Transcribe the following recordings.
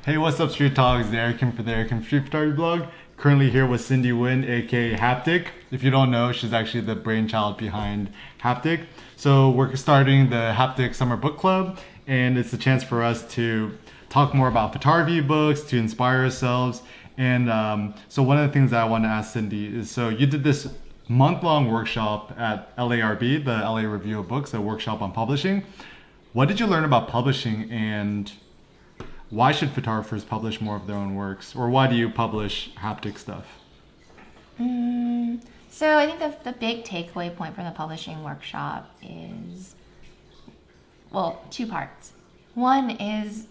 Hey, what's up, Street Talks? The Eric for the Eric Street Photography blog. Currently here with Cindy Nguyen, aka HAPTIC. If you don't know, she's actually the brainchild behind HAPTIC. So we're starting the HAPTIC Summer Book Club, and it's a chance for us to talk more about photography books, to inspire ourselves. And so one of the things that I want to ask Cindy is, so you did this month-long workshop at LARB, the LA Review of Books, a workshop on publishing. What did you learn about publishing, and why should photographers publish more of their own works? Or why do you publish haptic stuff? So I think the big takeaway point from the publishing workshop is, well, two parts. One is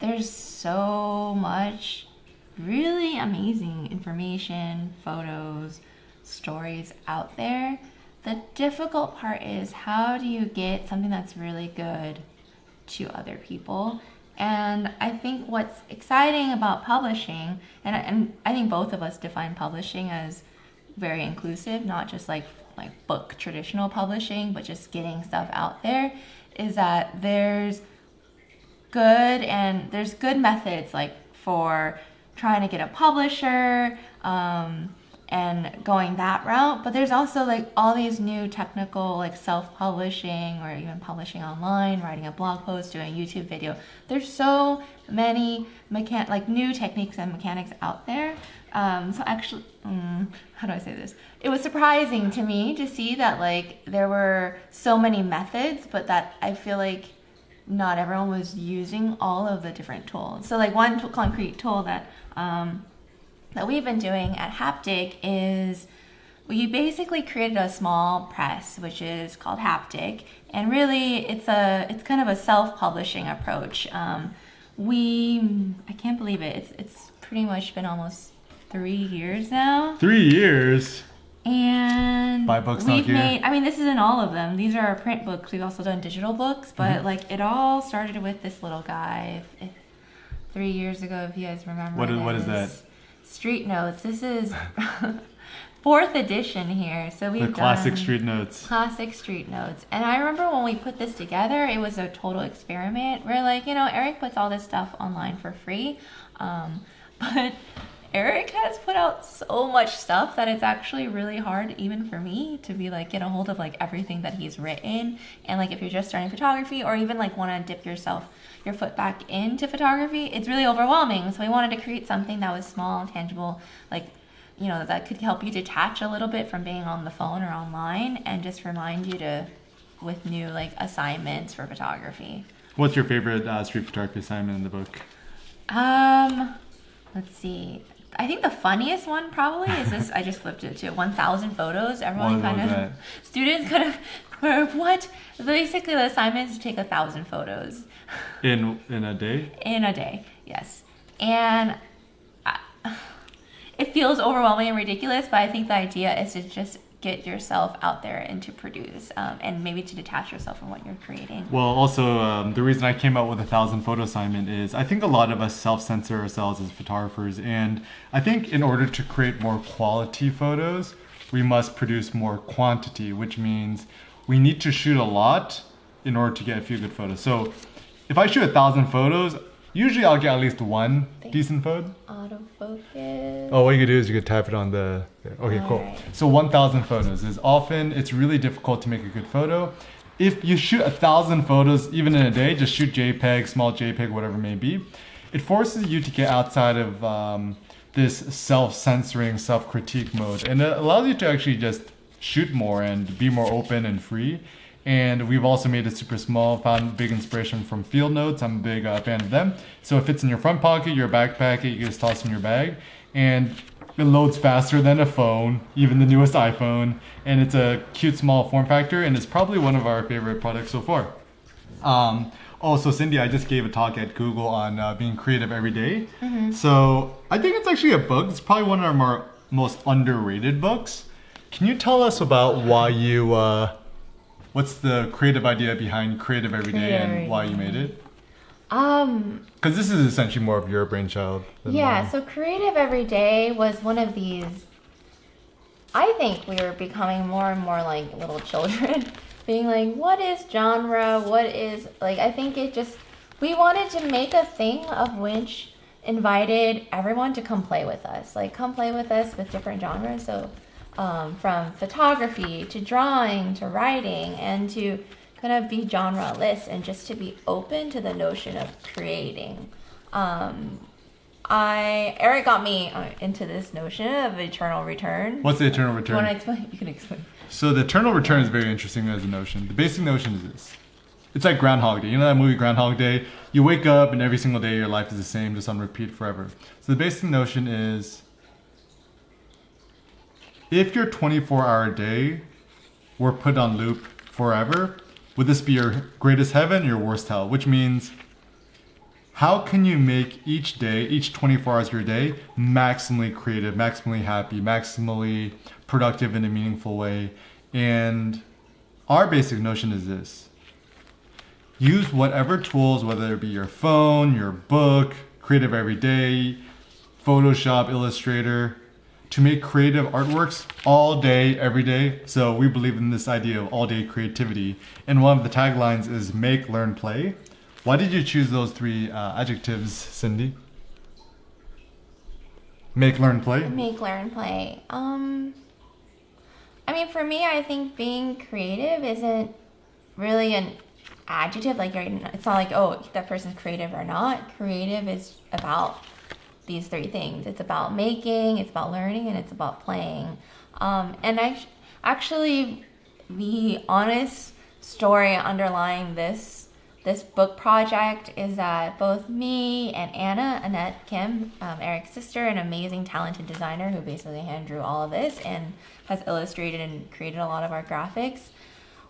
there's so much really amazing information, photos, stories out there. The difficult part is, how do you get something that's really good to other people? And I think what's exciting about publishing, and I think both of us define publishing as very inclusive, not just like book traditional publishing, but just getting stuff out there, is that there's good methods like for trying to get a publisher, and going that route, but there's also like all these new technical, like self-publishing or even publishing online, writing a blog post, doing a YouTube video. There's so many new techniques and mechanics out there. So actually, how do I say this? It was surprising to me to see that like there were so many methods, but that I feel like not everyone was using all of the different tools. So like one concrete tool that we've been doing at HAPTIC is we basically created a small press, which is called HAPTIC, and really it's kind of a self-publishing approach. I can't believe it. It's pretty much been almost 3 years now. 3 years? And buy books we've made, this isn't all of them. These are our print books. We've also done digital books, but like it all started with this little guy 3 years ago, if you guys remember. What is that? Street Notes. This is 4th edition here. So we've done classic Street Notes. Classic Street Notes. And I remember when we put this together, it was a total experiment. We're like, Eric puts all this stuff online for free, but Eric has put out so much stuff that it's actually really hard even for me to be like get a hold of like everything that he's written. And like if you're just starting photography or even like want to dip your foot back into photography, it's really overwhelming. So we wanted to create something that was small and tangible, like that could help you detach a little bit from being on the phone or online, and just remind you with new like assignments for photography. What's your favorite street photography assignment in the book? Let's see. I think the funniest one probably is this. I just flipped it to 1,000 photos. Students kind of were, what? Basically the assignment is to take 1,000 photos. In a day? In a day, yes. And it feels overwhelming and ridiculous, but I think the idea is to just get yourself out there and to produce, and maybe to detach yourself from what you're creating. Well, also, the reason I came out with 1,000 photo assignment is I think a lot of us self-censor ourselves as photographers, and I think in order to create more quality photos, we must produce more quantity, which means we need to shoot a lot in order to get a few good photos. So if I shoot 1,000 photos, usually I'll get at least one decent photo. Autofocus. Oh, what you could do is you could type it on the... Okay, cool. Right. So 1,000 photos is it's really difficult to make a good photo. If you shoot 1,000 photos, even in a day, just shoot JPEG, small JPEG, whatever it may be, it forces you to get outside of this self-censoring, self-critique mode. And it allows you to actually just shoot more and be more open and free. And we've also made it super small, found big inspiration from Field Notes. I'm a big fan of them. So it fits in your front pocket, your back pocket, you can just toss in your bag. And it loads faster than a phone, even the newest iPhone. And it's a cute small form factor, and it's probably one of our favorite products so far. Also, Cindy, I just gave a talk at Google on being creative every day. Mm-hmm. So I think it's actually a book. It's probably one of our most underrated books. Can you tell us about why you... what's the creative idea behind Creative Every Day and why you made it? Because this is essentially more of your brainchild than mine. So Creative Every Day was one of these. I think we were becoming more and more like little children, being like, what is genre? What is, like, I think it just we wanted to make a thing of which invited everyone to come play with us. Like, come play with us with different genres. So from photography to drawing to writing, and to kind of be genre-less and just to be open to the notion of creating. Eric got me into this notion of eternal return. What's the eternal return? You want to explain? You can explain. So the eternal return is very interesting as a notion. The basic notion is this. It's like Groundhog Day. You know that movie Groundhog Day? You wake up and every single day your life is the same, just on repeat forever. So the basic notion is, if your 24-hour day were put on loop forever, would this be your greatest heaven or your worst hell? Which means, how can you make each day, each 24 hours of your day, maximally creative, maximally happy, maximally productive in a meaningful way? And our basic notion is this. Use whatever tools, whether it be your phone, your book, Creative Every Day, Photoshop, Illustrator, to make creative artworks all day, every day. So we believe in this idea of all-day creativity. And one of the taglines is make, learn, play. Why did you choose those three adjectives, Cindy? Make, learn, play? Make, learn, play. I mean, for me, I think being creative isn't really an adjective. Like, it's not like, oh, that person's creative or not. Creative is about these three things. It's about making, it's about learning, and it's about playing. And actually, the honest story underlying this book project is that both me and Annette Kim, Eric's sister, an amazing talented designer who basically hand drew all of this and has illustrated and created a lot of our graphics,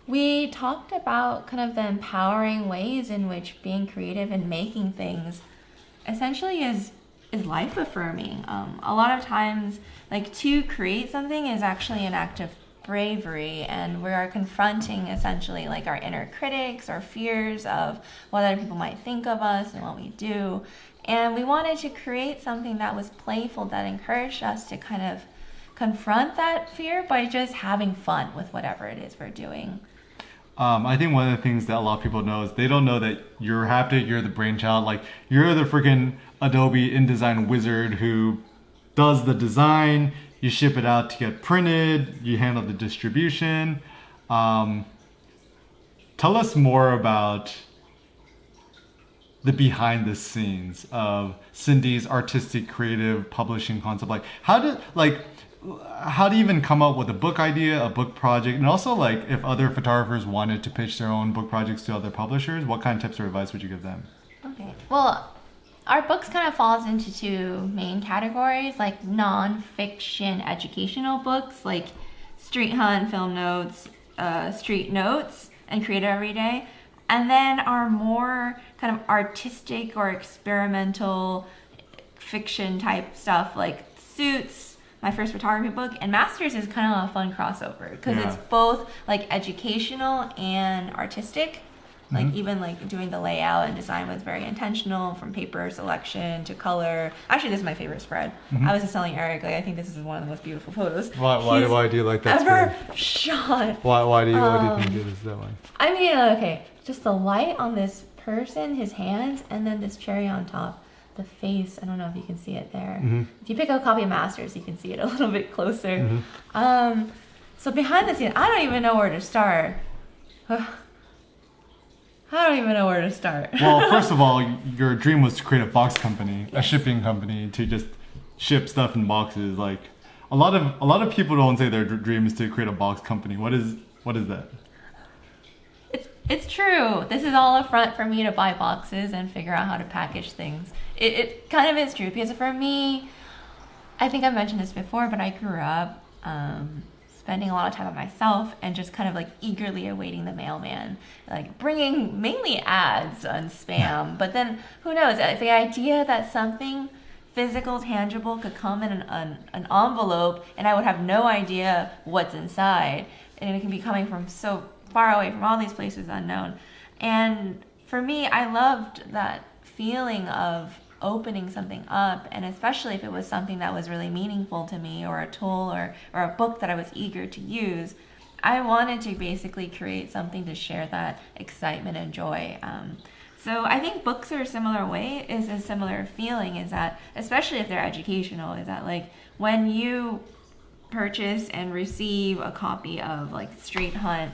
we talked about kind of the empowering ways in which being creative and making things essentially is life affirming. A lot of times, like, to create something is actually an act of bravery, and we are confronting essentially like our inner critics or fears of what other people might think of us and what we do. And we wanted to create something that was playful, that encouraged us to kind of confront that fear by just having fun with whatever it is we're doing. I think one of the things that a lot of people know is they don't know that you're Haptic, you're the brainchild, like you're the freaking Adobe InDesign wizard who does the design, you ship it out to get printed, you handle the distribution. Tell us more about the behind the scenes of Cindy's artistic creative publishing concept. Like how do you even come up with a book idea, a book project, and also like if other photographers wanted to pitch their own book projects to other publishers, what kind of tips or advice would you give them? Okay, well, our books kind of falls into two main categories, like non-fiction educational books, like Street Hunt, Film Notes, Street Notes, and Creative Every Day. And then our more kind of artistic or experimental fiction type stuff, like Suits, my first photography book, and Masters is kind of a fun crossover because it's both like educational and artistic. Like even like doing the layout and design was very intentional, from paper selection to color. Actually, this is my favorite spread. I was just telling Eric, like I think this is one of the most beautiful photos Why do you like that ever spread? Shot. Why do you think it is that way? I mean, okay, just the light on this person, his hands, and then this cherry on top. The face, I don't know if you can see it there. If you pick up a copy of Masters, you can see it a little bit closer. So behind the scenes, I don't even know where to start. I don't even know where to start. Well, first of all, your dream was to create a box company, a shipping company, to just ship stuff in boxes. Like a lot of people don't say their dream is to create a box company. What is that? It's true. This is all a front for me to buy boxes and figure out how to package things. It kind of is true because for me, I think I've mentioned this before, but I grew up spending a lot of time by myself and just kind of like eagerly awaiting the mailman, like bringing mainly ads and spam. But then who knows, the idea that something physical, tangible could come in an envelope and I would have no idea what's inside, and it can be coming from so far away from all these places unknown. And for me, I loved that feeling of opening something up, and especially if it was something that was really meaningful to me, or a tool or a book that I was eager to use. I wanted to basically create something to share that excitement and joy. So I think books are a similar way, is a similar feeling, is that, especially if they're educational, is that like when you purchase and receive a copy of like Street Hunt,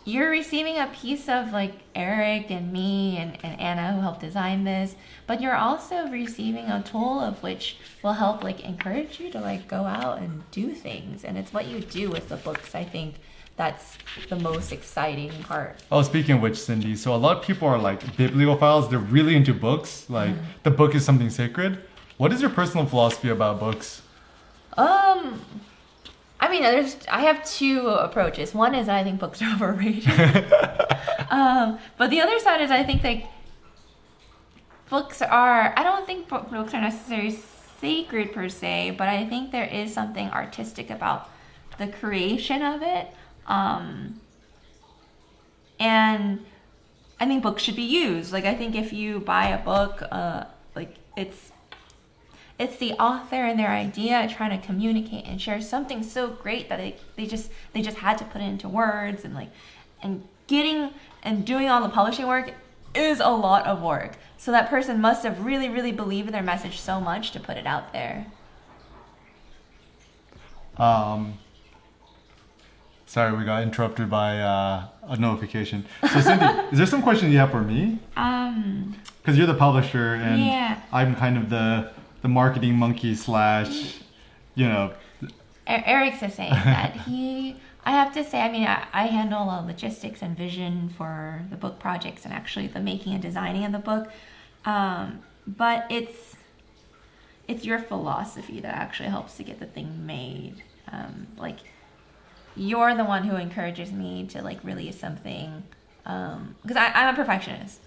you're receiving a piece of like Eric and me and Anna who helped design this, but you're also receiving a tool of which will help like encourage you to like go out and do things. And it's what you do with the books, I think, that's the most exciting part. Oh, speaking of which, Cindy, so a lot of people are like bibliophiles. They're really into books. Like the book is something sacred. What is your personal philosophy about books? I mean, I have two approaches. One is I think books are overrated. But the other side is I think like I don't think books are necessarily sacred per se, but I think there is something artistic about the creation of it. And I think books should be used. Like I think if you buy a book, like it's the author and their idea trying to communicate and share something so great that they just had to put it into words, and like doing all the publishing work is a lot of work. So that person must have really, really believed in their message so much to put it out there. Sorry, we got interrupted by a notification. So Cindy, is there some question you have for me? Because you're the publisher and yeah. I'm kind of the marketing monkey / Eric's just saying that I have to say, I mean, I handle logistics and vision for the book projects and actually the making and designing of the book. But it's your philosophy that actually helps to get the thing made. Like you're the one who encourages me to like release something. Because I'm a perfectionist.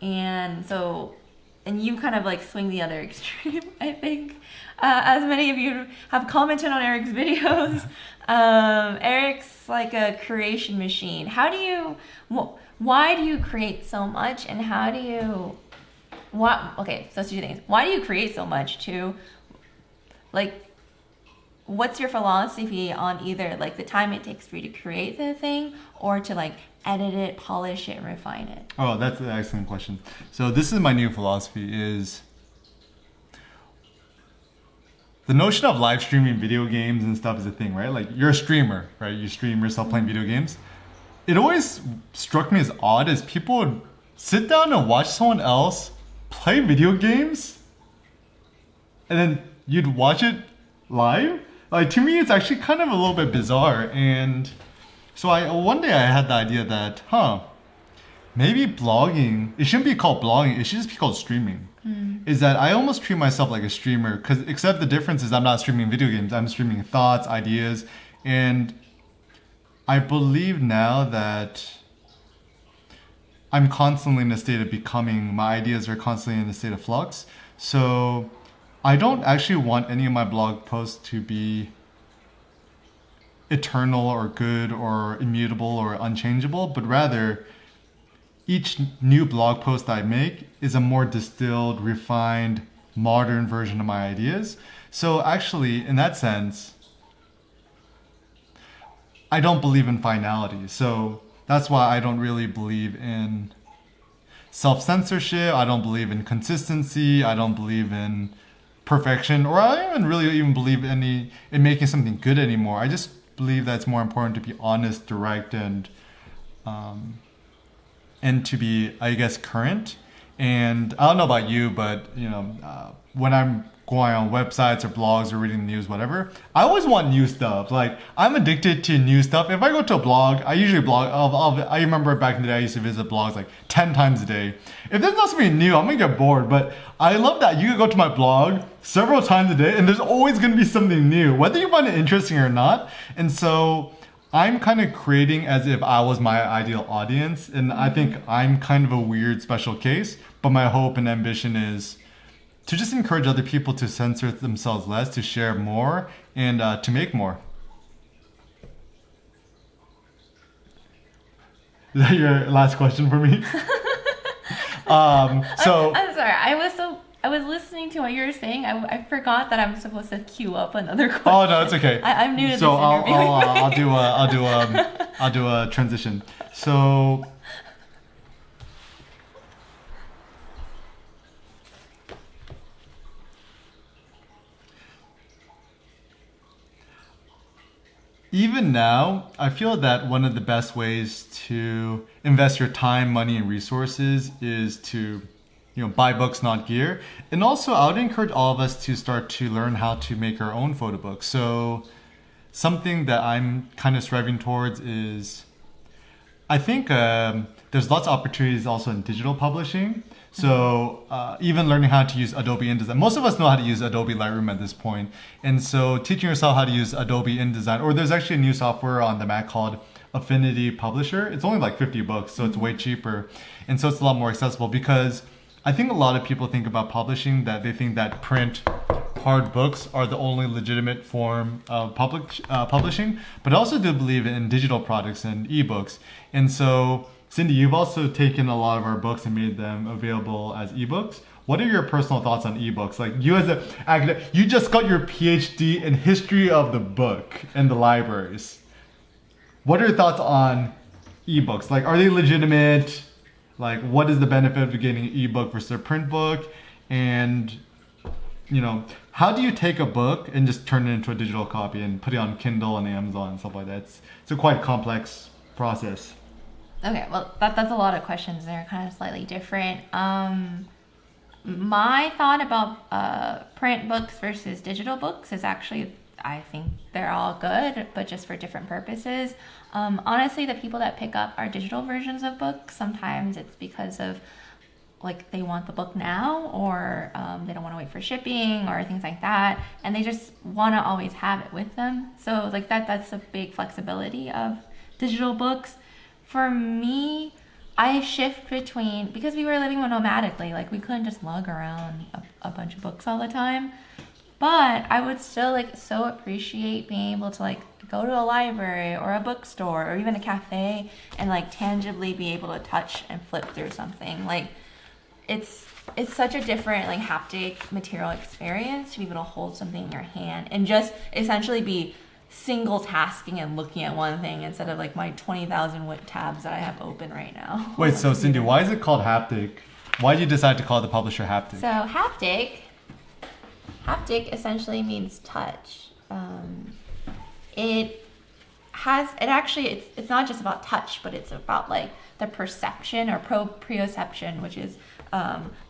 And you kind of like swing the other extreme, I think. As many of you have commented on Eric's videos, Eric's like a creation machine. Why do you create so much, and okay, so let's do two things. Why do you create so much too? Like, what's your philosophy on either like the time it takes for you to create the thing or to like edit it, polish it, and refine it? Oh, that's an excellent question. So this is my new philosophy is the notion of live streaming video games and stuff is a thing, right? Like you're a streamer, right? You stream yourself playing video games. It always struck me as odd as people would sit down and watch someone else play video games and then you'd watch it live. Like to me, it's actually kind of a little bit bizarre. And so one day I had the idea that, maybe blogging, it shouldn't be called blogging, it should just be called streaming. Is that I almost treat myself like a streamer, except the difference is I'm not streaming video games, I'm streaming thoughts, ideas, and I believe now that I'm constantly in a state of becoming, my ideas are constantly in a state of flux. So I don't actually want any of my blog posts to be eternal or good or immutable or unchangeable, but rather each new blog post I make is a more distilled, refined, modern version of my ideas. So actually, in that sense, I don't believe in finality. So that's why I don't really believe in self-censorship. I don't believe in consistency. I don't believe in perfection, or I don't even believe in making something good anymore. I just believe that it's more important to be honest, direct, and to be, I guess, current. And I don't know about you, but when I'm going on websites or blogs or reading the news, whatever, I always want new stuff. Like I'm addicted to new stuff. If I go to a blog, I usually blog. I remember back in the day, I used to visit blogs like 10 times a day. If there's not something new, I'm gonna get bored. But I love that you can go to my blog several times a day, and there's always gonna be something new, whether you find it interesting or not. And so I'm kind of creating as if I was my ideal audience, and I think I'm kind of a weird special case. But my hope and ambition is to just encourage other people to censor themselves less, to share more, and to make more. Is that your last question for me? I'm sorry. I was listening listening to what you were saying, I forgot that I'm supposed to queue up another question. Oh no, it's okay. I'm new to so this interview. I'll do a transition. So even now, I feel that one of the best ways to invest your time, money, and resources is to, buy books, not gear. And also, I would encourage all of us to start to learn how to make our own photo books. So, something that I'm kind of striving towards is, I think there's lots of opportunities also in digital publishing. So even learning how to use Adobe InDesign. Most of us know how to use Adobe Lightroom at this point. And so teaching yourself how to use Adobe InDesign, or there's actually a new software on the Mac called Affinity Publisher. It's only like $50, so it's way cheaper. And so it's a lot more accessible, because I think a lot of people think about publishing that they think that print hard books are the only legitimate form of publishing, but I also do believe in digital products and ebooks. And so, Cindy, you've also taken a lot of our books and made them available as ebooks. What are your personal thoughts on ebooks? Like, you as an academic, you just got your PhD in history of the book in the libraries. What are your thoughts on ebooks? Like, are they legitimate? Like, what is the benefit of getting an ebook versus a print book? And, how do you take a book and just turn it into a digital copy and put it on Kindle and Amazon and stuff like that? It's a quite complex process. Okay, well, that's a lot of questions. They're kind of slightly different. My thought about print books versus digital books is actually, I think they're all good, but just for different purposes. Honestly, the people that pick up our digital versions of books, sometimes it's because of they want the book now, or they don't want to wait for shipping or things like that, and they just want to always have it with them. So that's a big flexibility of digital books. For me, I shift between, because we were living nomadically, we couldn't just lug around a bunch of books all the time. But I would still so appreciate being able to go to a library or a bookstore or even a cafe and tangibly be able to touch and flip through something. It's such a different haptic material experience to be able to hold something in your hand and just essentially be single tasking and looking at one thing instead of my 20,000 tabs that I have open right now. Wait, so Cindy, why is it called Haptic? Why did you decide to call the publisher Haptic? So haptic essentially means touch. It's not just about touch, but it's about the perception or proprioception, which is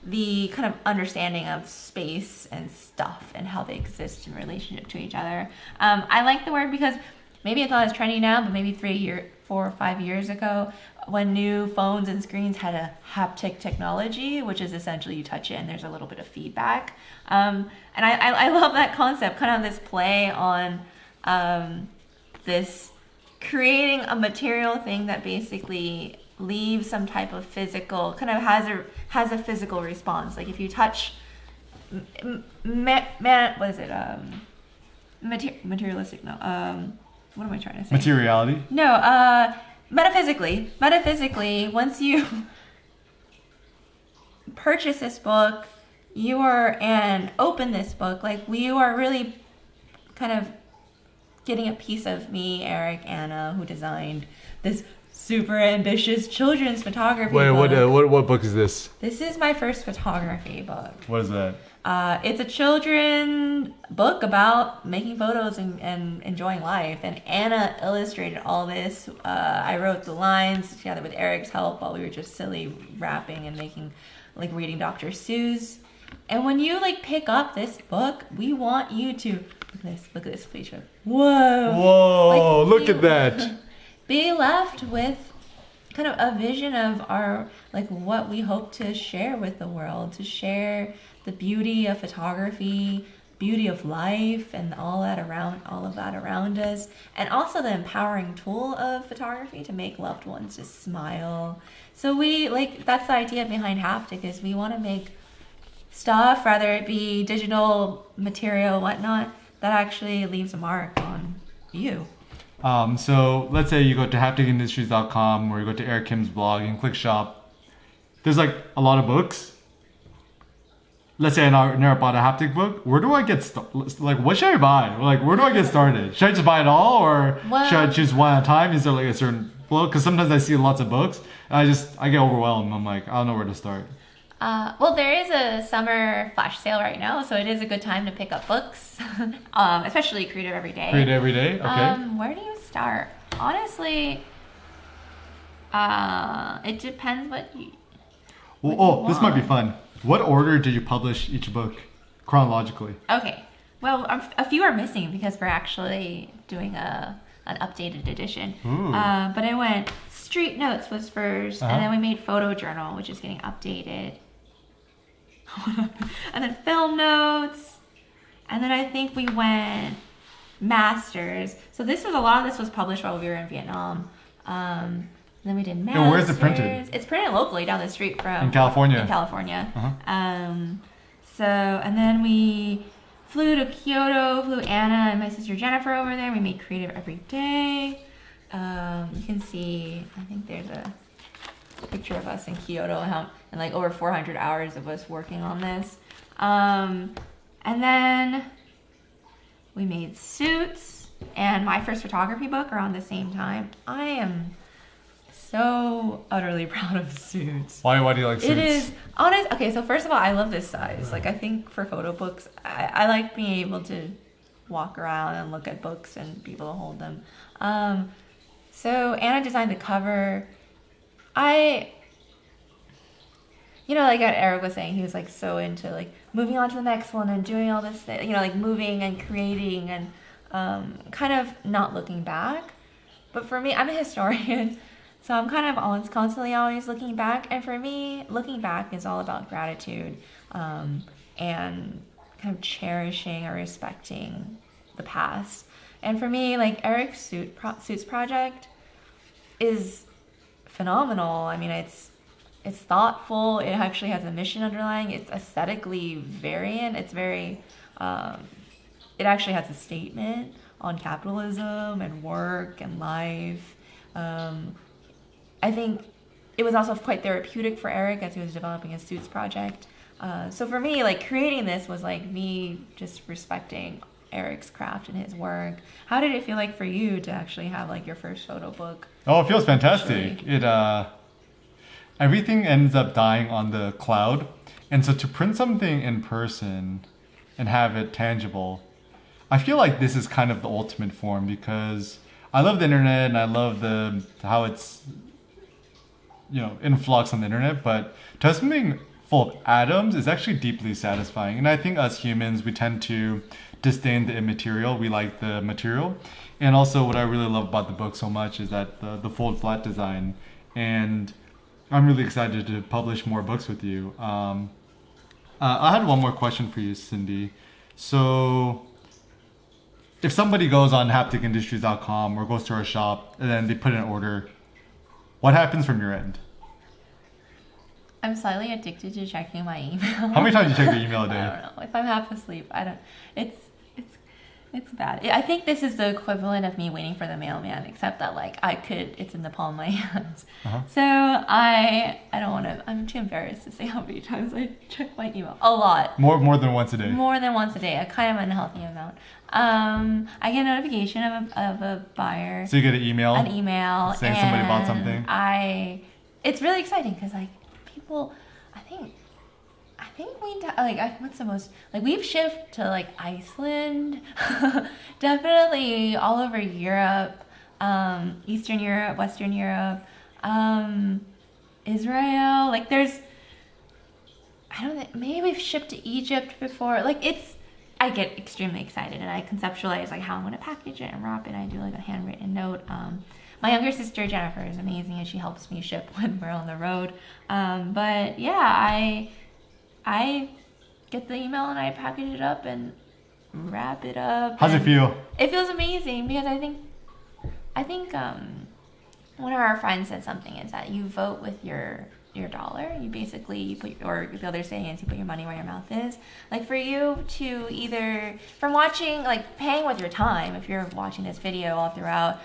the kind of understanding of space and stuff and how they exist in relationship to each other. I like the word because maybe it's not as trendy now, but maybe 4 or 5 years ago, when new phones and screens had a haptic technology, which is essentially you touch it and there's a little bit of feedback. And I love that concept, kind of this play on this creating a material thing that basically leaves some type of physical, kind of has a physical response. If you touch, materialistic? No. What am I trying to say? Materiality? No. Metaphysically, once you purchase this book, and open this book, you are really kind of getting a piece of me, Eric, Anna, who designed this super ambitious children's photography book. What book is this? This is my first photography book. What is that? It's a children's book about making photos and enjoying life. And Anna illustrated all this. I wrote the lines together with Eric's help while we were just silly rapping and making, reading Dr. Seuss. And when you pick up this book, we want you to look at this feature. Whoa! Look at that. Be left with kind of a vision of our what we hope to share with the world, to share the beauty of photography, beauty of life, and all of that around us, and also the empowering tool of photography to make loved ones just smile. So we that's the idea behind Haptic, is we want to make stuff, whether it be digital material, whatnot, that actually leaves a mark on you. So let's say you go to hapticindustries.com or you go to Eric Kim's blog and click shop. There's a lot of books. let's say I never bought a haptic book, where do I get like what should I buy? Like where do I get started? Should I just buy it all, or should I choose one at a time? Is there like a certain flow? Because sometimes I see lots of books and I get overwhelmed. I'm like, I don't know where to start. Well, there is a summer flash sale right now, so it is a good time to pick up books, especially Creative Every Day. Creative Every Day, okay. Where do you start? Honestly, it depends what you. This might be fun. What order did you publish each book chronologically? Okay. Well, a few are missing because we're actually doing an updated edition. But I went Street Notes was first, and then we made Photo Journal, which is getting updated. And then Film Notes, and then I think we went Masters. So a lot of this was published while we were in Vietnam. Then we did Masters. And where's it printed? It's printed locally down the street from in California. And then we flew to Kyoto, flew Anna and my sister Jennifer over there. We made Creative Every Day. You can see, I think there's a picture of us in Kyoto and like over 400 hours of us working on this. And then we made Suits and my first photography book around the same time. I am so utterly proud of Suits. Why do you like Suits? It is honest. Okay, so first of all, I love this size. Like I think for photo books, I like being able to walk around and look at books and be able to hold them. So Anna designed the cover. Like Eric was saying, he was like so into like moving on to the next one and doing all this, like moving and creating and kind of not looking back. But for me, I'm a historian. So I'm kind of constantly always looking back. And for me, looking back is all about gratitude and kind of cherishing or respecting the past. And for me, like Eric's Suits project is phenomenal. I mean, it's thoughtful. It actually has a mission underlying. It's aesthetically variant. It's very, it actually has a statement on capitalism and work and life. I think it was also quite therapeutic for Eric as he was developing his Suits project. So for me, like creating this was like me just respecting Eric's craft and his work. How did it feel like for you to actually have like your first photo book? Oh, it feels fantastic. Everything ends up dying on the cloud. And so to print something in person and have it tangible, I feel like this is kind of the ultimate form because I love the internet and I love how it's in flux on the internet, but to have something full of atoms is actually deeply satisfying. And I think as humans, we tend to disdain the immaterial. We like the material. And also what I really love about the book so much is that the fold flat design. And I'm really excited to publish more books with you. I had one more question for you, Cindy. So if somebody goes on hapticindustries.com or goes to our shop and then they put in an order, what happens from your end? I'm slightly addicted to checking my email. How many times do you check your email a day? I don't know. If I'm half asleep, I don't. It's bad. I think this is the equivalent of me waiting for the mailman, except that like it's in the palm of my hands. So I don't want to. I'm too embarrassed to say how many times I check my email. A lot. More than once a day. More than once a day. A kind of unhealthy amount. I get a notification of a buyer. So you get an email. Saying somebody bought something. It's really exciting because like people, I think what's the most, like we've shipped to like Iceland, definitely all over Europe, Eastern Europe, Western Europe, Israel, like maybe we've shipped to Egypt before. Like I get extremely excited and I conceptualize like how I'm gonna package it and wrap it. I do like a handwritten note. My younger sister Jennifer is amazing and she helps me ship when we're on the road. But yeah, I get the email and I package it up and wrap it up. How's it feel? It feels amazing because I think one of our friends said something is that you vote with your dollar. You basically or the other saying is you put your money where your mouth is. Like for you to either from watching, like paying with your time if you're watching this video all throughout,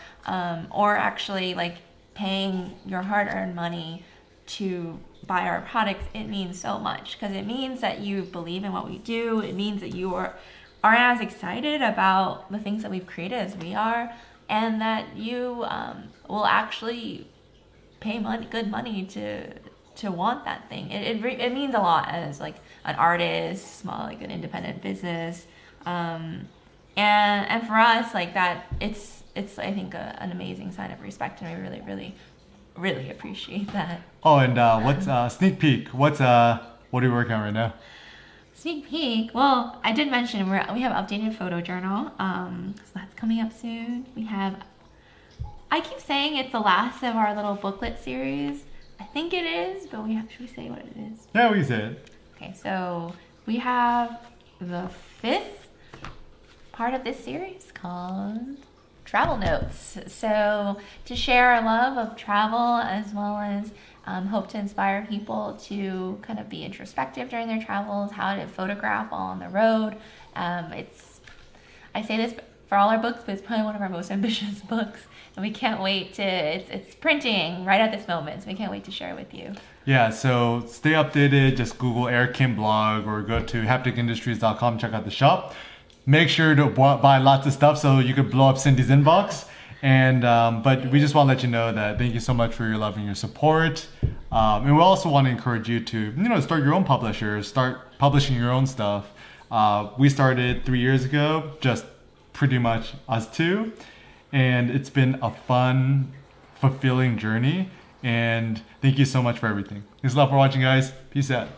or actually like paying your hard-earned money to buy our products, it means so much because it means that you believe in what we do. It means that you are as excited about the things that we've created as we are, and that you will actually pay good money to want that thing. It means a lot as like an artist, small, like an independent business, and for us, like that, it's I think an amazing sign of respect, and we really appreciate that. Oh, and what's sneak peek? What are you working on right now? Sneak peek. Well, I did mention we have updated photo journal, so that's coming up soon. We have. I keep saying it's the last of our little booklet series. I think it is, but should we say what it is? Yeah, we say it. Okay, so we have the 5th part of this series called Travel Notes. So to share our love of travel, as well as hope to inspire people to kind of be introspective during their travels, how to photograph while on the road. I say this for all our books, but it's probably one of our most ambitious books. And we can't wait it's printing right at this moment, so we can't wait to share it with you. Yeah, so stay updated. Just Google Eric Kim blog or go to hapticindustries.com, check out the shop. Make sure to buy lots of stuff so you could blow up Cindy's inbox. And but we just want to let you know that thank you so much for your love and your support. And we also want to encourage you to start your own publisher, start publishing your own stuff. We started 3 years ago, just pretty much us two. And it's been a fun, fulfilling journey. And thank you so much for everything. Thanks a lot for watching, guys. Peace out.